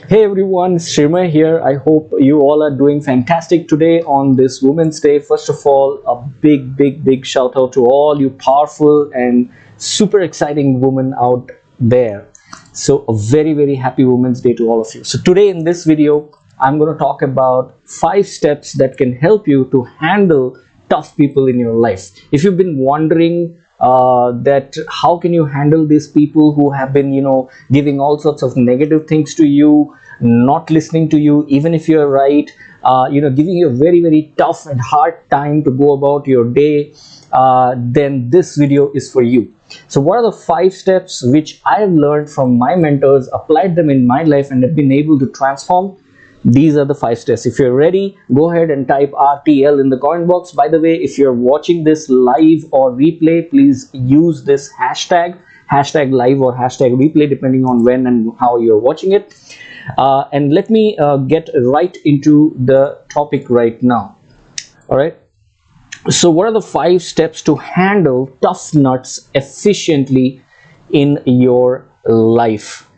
Hey everyone, Shrima here. I hope you all are doing fantastic today on this Women's Day. First of all, a big shout out to all you powerful and super exciting women out there. So, a very happy Women's Day to all of you. So, today in this video, I'm going to talk about 5 steps that can help you to handle tough people in your life. If you've been wondering that how can you handle these people who have been giving all sorts of negative things to you, not listening to you even if you're right, giving you a very tough and hard time to go about your day, then this video is for you. So what are the 5 steps which I have learned from my mentors, applied them in my life, and have been able to transform? These are the 5 steps. If you're ready, go ahead and type RTL in the comment box. By the way, if you're watching this live or replay, please use this hashtag live or hashtag replay, depending on when and how you're watching it. And let me get right into the topic right now. All right. So what are the 5 steps to handle tough nuts efficiently in your life?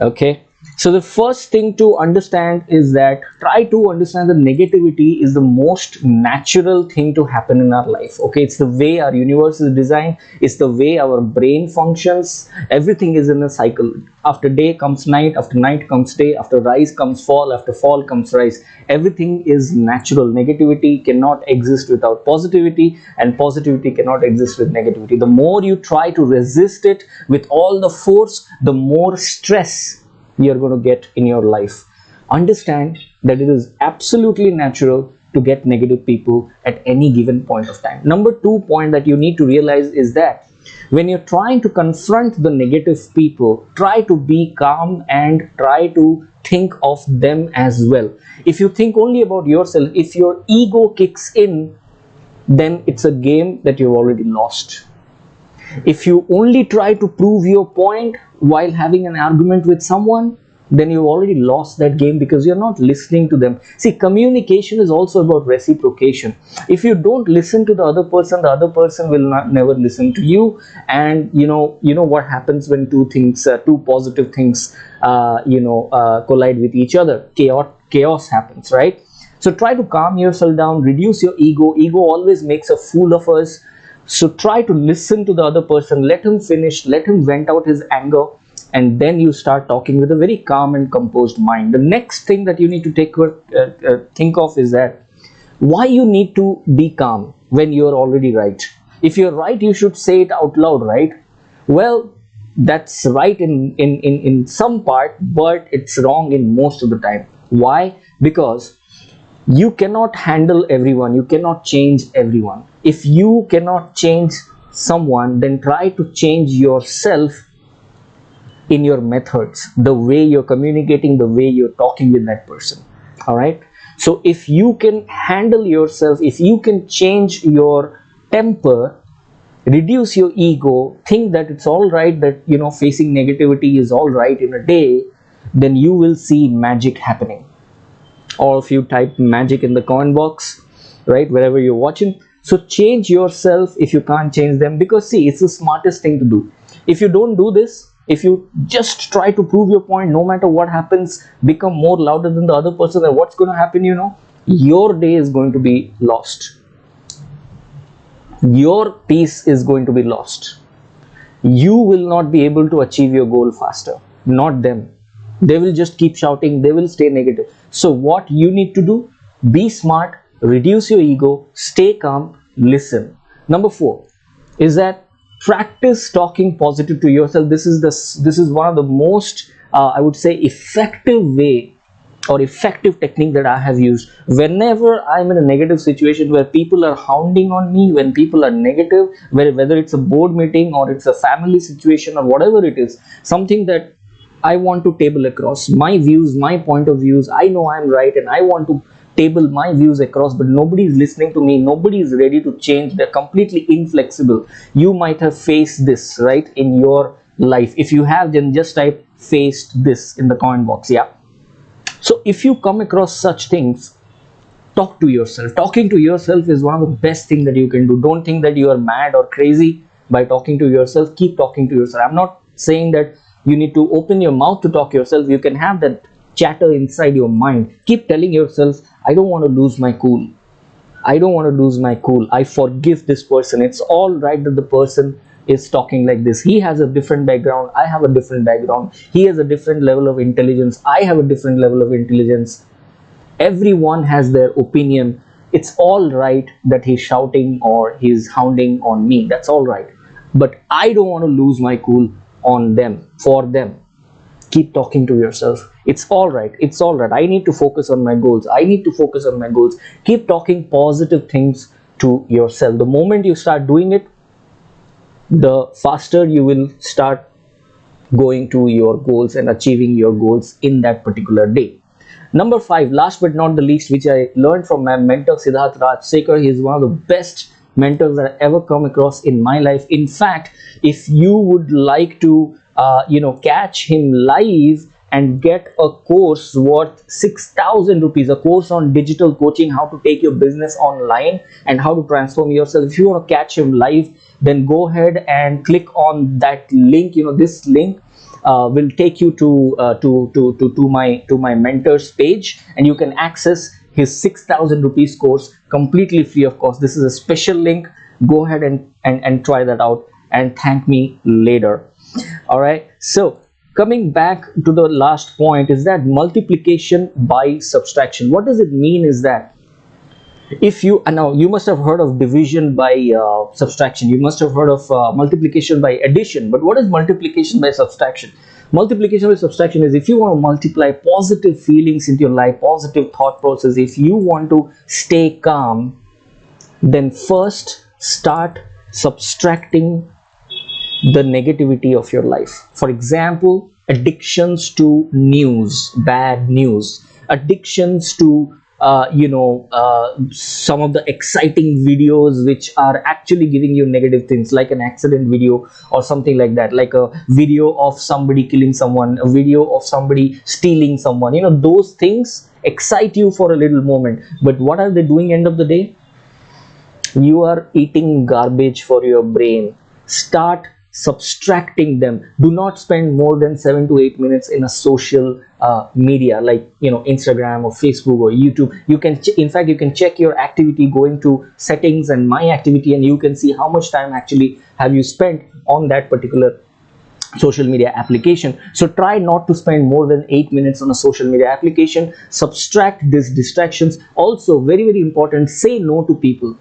Okay. So the first thing to understand is that try to understand that negativity is the most natural thing to happen in our life. Okay, it's the way our universe is designed, it's the way our brain functions. Everything is in a cycle. After day comes night, after night comes day, after rise comes fall, after fall comes rise. Everything is natural. Negativity cannot exist without positivity, and positivity cannot exist with negativity. The more you try to resist it with all the force, the more stress you're going to get in your life. Understand that it is absolutely natural to get negative people at any given point of time. Number 2 point that you need to realize is that when you're trying to confront the negative people, try to be calm and try to think of them as well. If you think only about yourself, if your ego kicks in, then it's a game that you've already lost. If you only try to prove your point while having an argument with someone, then you've already lost that game because you're not listening to them. See, communication is also about reciprocation. If you don't listen to the other person will never listen to you. And you know what happens when two positive things collide with each other. Chaos happens, right? So try to calm yourself down, reduce your ego. Ego always makes a fool of us. So try to listen to the other person, let him finish, let him vent out his anger, and then you start talking with a very calm and composed mind. The next thing that you need to think of is that why you need to be calm when you're already right. If you're right, you should say it out loud, right? Well, that's right in some part, but it's wrong in most of the time. Why? Because you cannot handle everyone, you cannot change everyone. If you cannot change someone, then try to change yourself in your methods, the way you're communicating, the way you're talking with that person. All right. So if you can handle yourself, if you can change your temper, reduce your ego, think that it's all right, that facing negativity is all right in a day, then you will see magic happening. All of you type magic in the comment box, right, wherever you're watching. So change yourself if you can't change them, because see, it's the smartest thing to do. If you don't do this, if you just try to prove your point, no matter what happens, become more louder than the other person, then what's going to happen? Your day is going to be lost. Your peace is going to be lost. You will not be able to achieve your goal faster, not them. They will just keep shouting, they will stay negative. So what you need to do, be smart, reduce your ego, stay calm, listen. Number 4 is that practice talking positive to yourself. This is one of the most I would say effective way or effective technique that I have used. Whenever I'm in a negative situation where people are hounding on me, when people are negative, whether it's a board meeting or it's a family situation or whatever it is, something that I want to table across my views, my point of views. I know I'm right and I want to table my views across, but nobody is listening to me. Nobody is ready to change. They're completely inflexible. You might have faced this, right, in your life. If you have, then just type faced this in the comment box. Yeah. So if you come across such things, talk to yourself. Talking to yourself is one of the best things that you can do. Don't think that you are mad or crazy by talking to yourself. Keep talking to yourself. I'm not saying that you need to open your mouth to talk yourself. You can have that chatter inside your mind. Keep telling yourself, I don't want to lose my cool. I don't want to lose my cool. I forgive this person. It's all right that the person is talking like this. He has a different background. I have a different background. He has a different level of intelligence. I have a different level of intelligence. Everyone has their opinion. It's all right that he's shouting or he's hounding on me. That's all right. But I don't want to lose my cool on them, for them. Keep talking to yourself. It's all right. It's all right. I need to focus on my goals. I need to focus on my goals. Keep talking positive things to yourself. The moment you start doing it, the faster you will start going to your goals and achieving your goals in that particular day. Number 5, last but not the least, which I learned from my mentor Siddharth Rajsekar. He is one of the best mentors that I ever come across in my life. In fact, if you would like to catch him live and get a course worth 6,000 rupees, a course on digital coaching, how to take your business online and how to transform yourself. If you want to catch him live, then go ahead and click on that link. This link will take you to my mentors page, and you can access his 6,000 rupees course completely free of cost. This is a special link. Go ahead and try that out and thank me later. All right, so coming back to the last point is that multiplication by subtraction. What does it mean is that if you now you must have heard of division by subtraction, you must have heard of multiplication by addition, but what is multiplication by subtraction? Multiplication by subtraction is if you want to multiply positive feelings into your life, positive thought process. If you want to stay calm, then first start subtracting the negativity of your life. For example, addictions to news, bad news, addictions to some of the exciting videos which are actually giving you negative things, like an accident video or something like that, like a video of somebody killing someone, a video of somebody stealing someone. Those things excite you for a little moment, but what are they doing end of the day? You are eating garbage for your brain. Start subtracting them. Do not spend more than 7 to 8 minutes in a social media like Instagram or Facebook or YouTube. You can in fact you can check your activity going to settings and my activity, and you can see how much time actually have you spent on that particular social media application. So try not to spend more than 8 minutes on a social media application. Subtract these distractions. Also, very, very important, say no to people.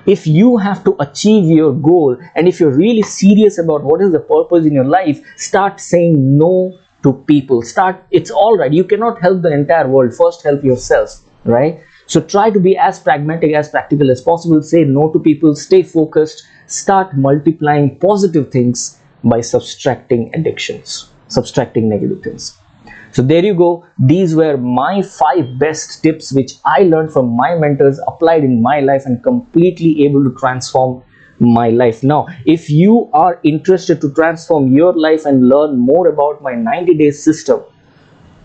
If you have to achieve your goal, and if you're really serious about what is the purpose in your life, start saying no to people. It's all right. You cannot help the entire world. First help yourself, right? So try to be as pragmatic, as practical as possible. Say no to people, stay focused, start multiplying positive things by subtracting addictions, subtracting negative things. So there you go. These were my 5 best tips which I learned from my mentors, applied in my life, and completely able to transform my life. Now, if you are interested to transform your life and learn more about my 90-day system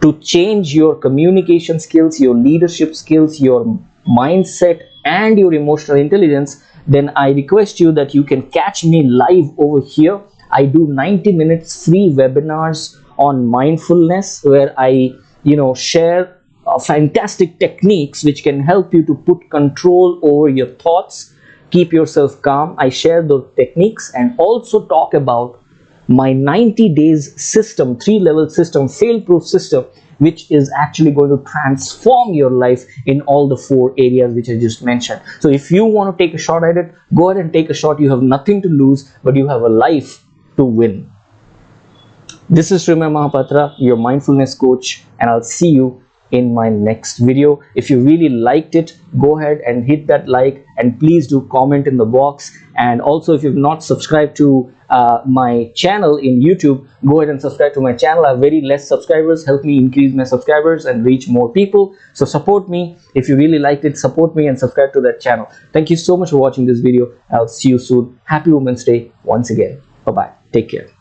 to change your communication skills, your leadership skills, your mindset, and your emotional intelligence, then I request you that you can catch me live over here. I do 90 minutes free webinars on mindfulness, where I share fantastic techniques which can help you to put control over your thoughts, keep yourself calm. I share those techniques and also talk about my 90 days system, 3-level system, fail-proof system, which is actually going to transform your life in all the 4 areas which I just mentioned. So if you want to take a shot at it, go ahead and take a shot. You have nothing to lose, but you have a life to win. This is Srimay Mahapatra, your mindfulness coach, and I'll see you in my next video. If you really liked it, go ahead and hit that like, and please do comment in the box. And also, if you've not subscribed to my channel in YouTube, go ahead and subscribe to my channel. I have very less subscribers. Help me increase my subscribers and reach more people. So support me. If you really liked it, support me and subscribe to that channel. Thank you so much for watching this video. I'll see you soon. Happy Women's Day once again. Bye-bye. Take care.